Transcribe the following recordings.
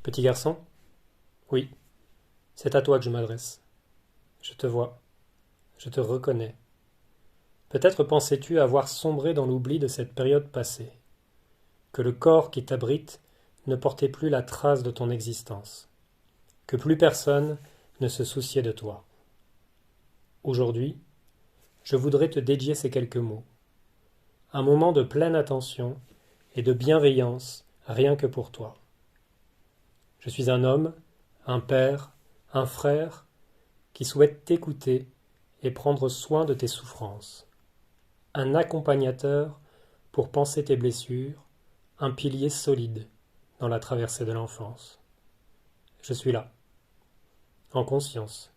Petit garçon? Oui, c'est à toi que je m'adresse. Je te vois, je te reconnais. Peut-être pensais-tu avoir sombré dans l'oubli de cette période passée, que le corps qui t'abrite ne portait plus la trace de ton existence, que plus personne ne se souciait de toi. Aujourd'hui, je voudrais te dédier ces quelques mots, un moment de pleine attention et de bienveillance rien que pour toi. Je suis un homme, un père, un frère qui souhaite t'écouter et prendre soin de tes souffrances, un accompagnateur pour panser tes blessures, un pilier solide dans la traversée de l'enfance. Je suis là, en conscience,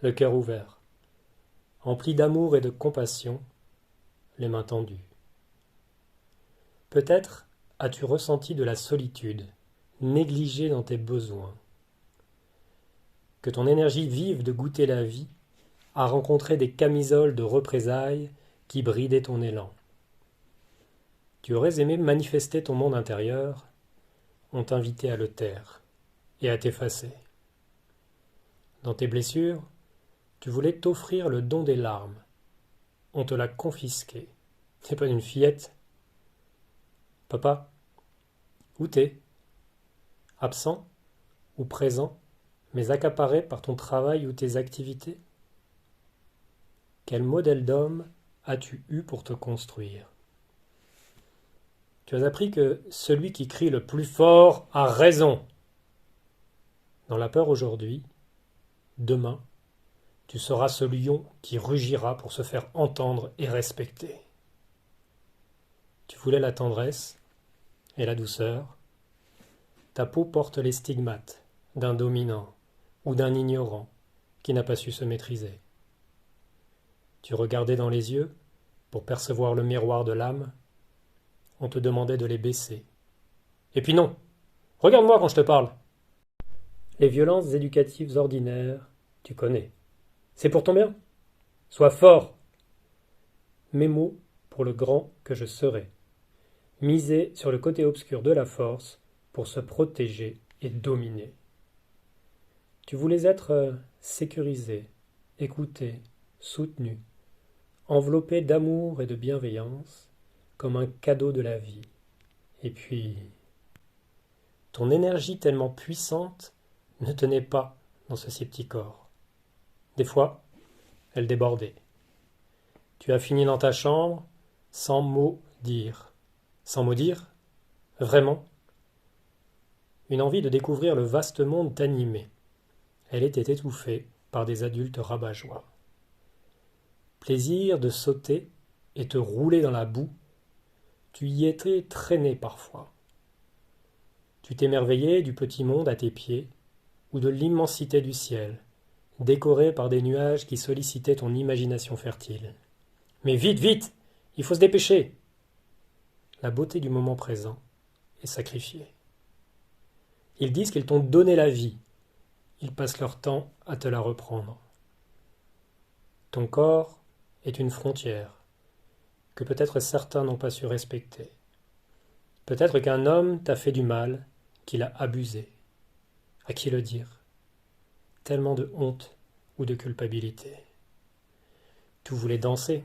le cœur ouvert, empli d'amour et de compassion, les mains tendues. Peut-être as-tu ressenti de la solitude, négligée dans tes besoins, que ton énergie vive de goûter la vie a rencontré des camisoles de représailles qui bridaient ton élan. Tu aurais aimé manifester ton monde intérieur, on t'invitait à le taire et à t'effacer. Dans tes blessures, tu voulais t'offrir le don des larmes, on te l'a confisqué. T'es pas une fillette. Papa, où t'es? Absent ou présent, mais accaparé par ton travail ou tes activités? Quel modèle d'homme as-tu eu pour te construire? Tu as appris que celui qui crie le plus fort a raison. Dans la peur aujourd'hui, demain, tu seras ce lion qui rugira pour se faire entendre et respecter. Tu voulais la tendresse et la douceur. Ta peau porte les stigmates d'un dominant ou d'un ignorant qui n'a pas su se maîtriser. Tu regardais dans les yeux pour percevoir le miroir de l'âme. On te demandait de les baisser. Et puis non, regarde-moi quand je te parle. Les violences éducatives ordinaires, tu connais. C'est pour ton bien. Sois fort. Mes mots pour le grand que je serai. Miser sur le côté obscur de la force pour se protéger et dominer. Tu voulais être sécurisé, écouté, soutenu, enveloppé d'amour et de bienveillance, comme un cadeau de la vie. Et puis, ton énergie tellement puissante ne tenait pas dans ce si petit corps. Des fois, elle débordait. Tu as fini dans ta chambre sans mot dire. Sans mot dire? Vraiment? Une envie de découvrir le vaste monde t'animait. Elle était étouffée par des adultes rabat-joie. Plaisir de sauter et te rouler dans la boue, tu y étais traîné parfois. Tu t'émerveillais du petit monde à tes pieds ou de l'immensité du ciel, décoré par des nuages qui sollicitaient ton imagination fertile. Mais vite, vite, il faut se dépêcher. La beauté du moment présent est sacrifiée. Ils disent qu'ils t'ont donné la vie. Ils passent leur temps à te la reprendre. Ton corps est une frontière que peut-être certains n'ont pas su respecter. Peut-être qu'un homme t'a fait du mal, qu'il a abusé. À qui le dire? Tellement de honte ou de culpabilité. Tu voulais danser,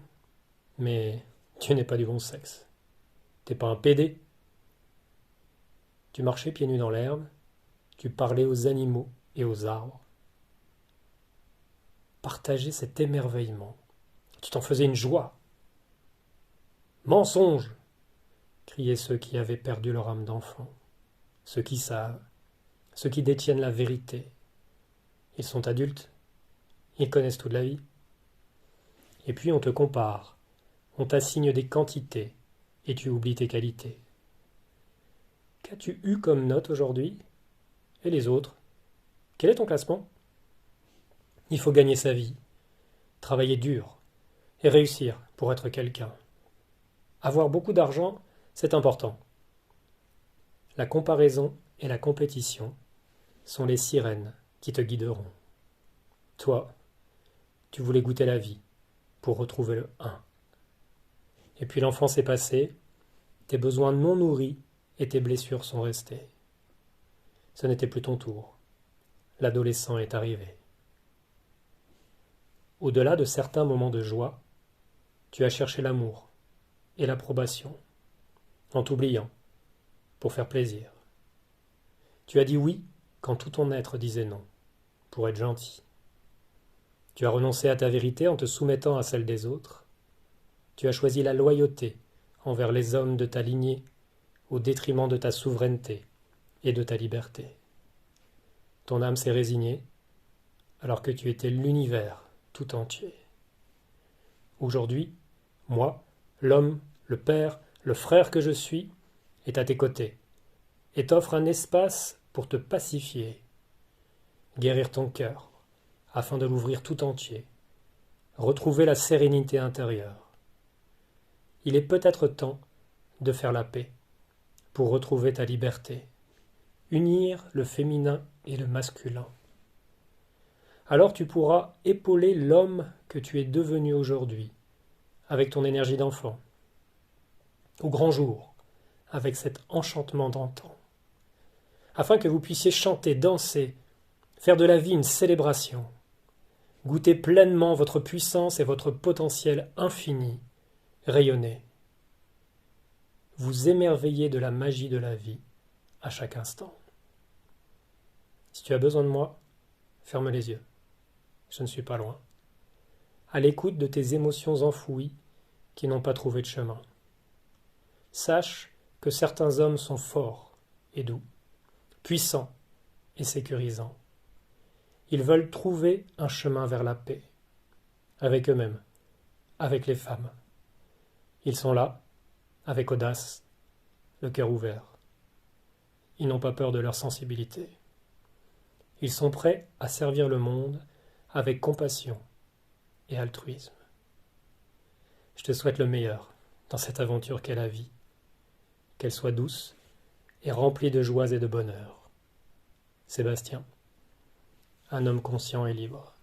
mais tu n'es pas du bon sexe. T'es pas un pédé. Tu marchais pieds nus dans l'herbe, tu parlais aux animaux et aux arbres. Partager cet émerveillement. Tu t'en faisais une joie. Mensonge! Criaient ceux qui avaient perdu leur âme d'enfant. Ceux qui savent, ceux qui détiennent la vérité. Ils sont adultes, ils connaissent toute la vie. Et puis on te compare, on t'assigne des quantités, et tu oublies tes qualités. Qu'as-tu eu comme note aujourd'hui? Et les autres? Quel est ton classement? Il faut gagner sa vie, travailler dur, et réussir pour être quelqu'un. Avoir beaucoup d'argent, c'est important. La comparaison et la compétition sont les sirènes qui te guideront. Toi, tu voulais goûter la vie pour retrouver le un. Et puis l'enfance est passée, tes besoins non nourris et tes blessures sont restés. Ce n'était plus ton tour. L'adolescent est arrivé. Au-delà de certains moments de joie, tu as cherché l'amour et l'approbation, en t'oubliant, pour faire plaisir. Tu as dit oui quand tout ton être disait non, pour être gentil. Tu as renoncé à ta vérité en te soumettant à celle des autres. Tu as choisi la loyauté envers les hommes de ta lignée au détriment de ta souveraineté et de ta liberté. Ton âme s'est résignée alors que tu étais l'univers tout entier. Aujourd'hui, moi, l'homme, le père, le frère que je suis, est à tes côtés et t'offre un espace pour te pacifier, guérir ton cœur afin de l'ouvrir tout entier, retrouver la sérénité intérieure. Il est peut-être temps de faire la paix pour retrouver ta liberté, unir le féminin et le masculin. Alors tu pourras épauler l'homme que tu es devenu aujourd'hui, avec ton énergie d'enfant, au grand jour, avec cet enchantement d'antan, afin que vous puissiez chanter, danser, faire de la vie une célébration, goûter pleinement votre puissance et votre potentiel infini, rayonner. Vous émerveiller de la magie de la vie à chaque instant. Si tu as besoin de moi, ferme les yeux. Je ne suis pas loin. À l'écoute de tes émotions enfouies qui n'ont pas trouvé de chemin. Sache que certains hommes sont forts et doux, puissants et sécurisants. Ils veulent trouver un chemin vers la paix, avec eux-mêmes, avec les femmes. Ils sont là, avec audace, le cœur ouvert. Ils n'ont pas peur de leur sensibilité. Ils sont prêts à servir le monde avec compassion et altruisme. Je te souhaite le meilleur dans cette aventure qu'est la vie, qu'elle soit douce et remplie de joies et de bonheur. Sébastien, un homme conscient et libre.